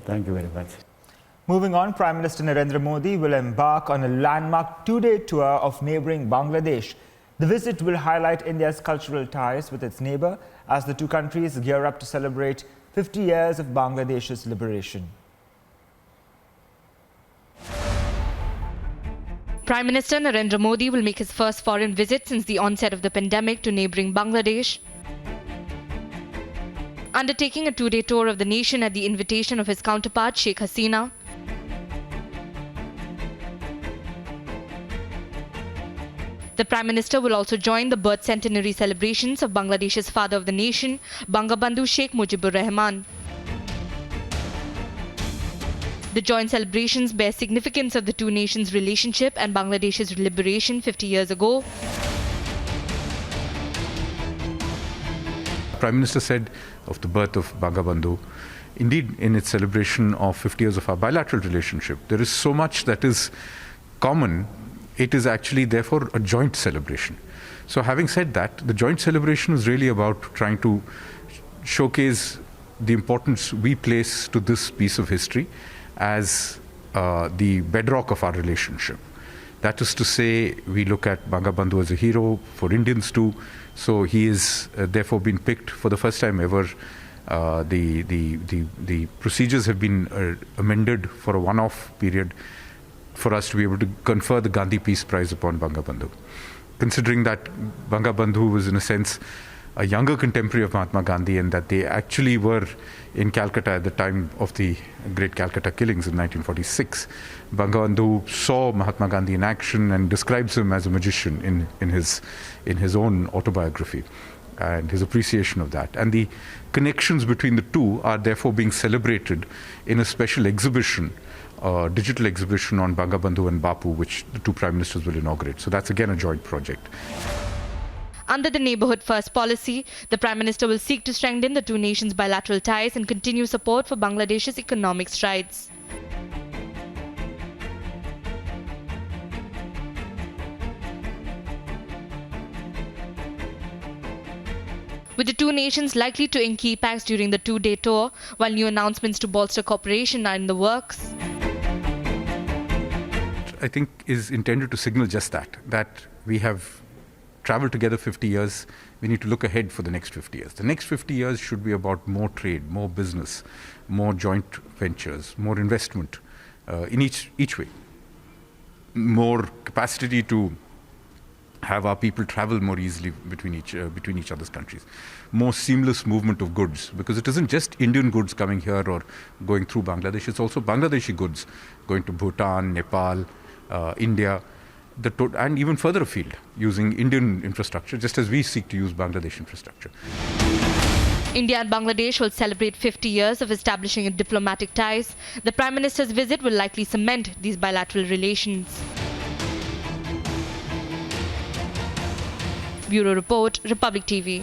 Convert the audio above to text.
Thank you very much. Moving on, Prime Minister Narendra Modi will embark on a landmark two-day tour of neighbouring Bangladesh. The visit will highlight India's cultural ties with its neighbour as the two countries gear up to celebrate 50 years of Bangladesh's liberation. Prime Minister Narendra Modi will make his first foreign visit since the onset of the pandemic to neighbouring Bangladesh, undertaking a two-day tour of the nation at the invitation of his counterpart Sheikh Hasina. The Prime Minister will also join the birth centenary celebrations of Bangladesh's father of the nation, Bangabandhu Sheikh Mujibur Rahman. The joint celebrations bear significance of the two nations' relationship and Bangladesh's liberation 50 years ago. Prime Minister said of the birth of Bangabandhu, indeed in its celebration of 50 years of our bilateral relationship, there is so much that is common. It is actually therefore a joint celebration. So having said that, the joint celebration is really about trying to showcase the importance we place to this piece of history as the bedrock of our relationship. That is to say, we look at Bangabandhu as a hero for Indians too. So he is therefore been picked for the first time ever. The procedures have been amended for a one-off period for us to be able to confer the Gandhi Peace Prize upon Bangabandhu. Considering that Bangabandhu was in a sense a younger contemporary of Mahatma Gandhi and that they actually were in Calcutta at the time of the Great Calcutta Killings in 1946. Bangabandhu saw Mahatma Gandhi in action and describes him as a magician in his own autobiography and his appreciation of that. And the connections between the two are therefore being celebrated in a special exhibition, digital exhibition on Bangabandhu and Bapu, which the two Prime Ministers will inaugurate. So that's again a joint project. Under the Neighbourhood First policy, the Prime Minister will seek to strengthen the two nations' bilateral ties and continue support for Bangladesh's economic strides. With the two nations likely to ink key pacts during the two-day tour, while new announcements to bolster cooperation are in the works. I think is intended to signal just that we have traveled together 50 years, we need to look ahead for the next 50 years. The next 50 years should be about more trade, more business, more joint ventures, more investment in each way, more capacity to have our people travel more easily between each other's countries, more seamless movement of goods, because it isn't just Indian goods coming here or going through Bangladesh, it's also Bangladeshi goods going to Bhutan, Nepal, India, and even further afield, using Indian infrastructure, just as we seek to use Bangladesh infrastructure. India and Bangladesh will celebrate 50 years of establishing diplomatic ties. The Prime Minister's visit will likely cement these bilateral relations. Bureau Report, Republic TV.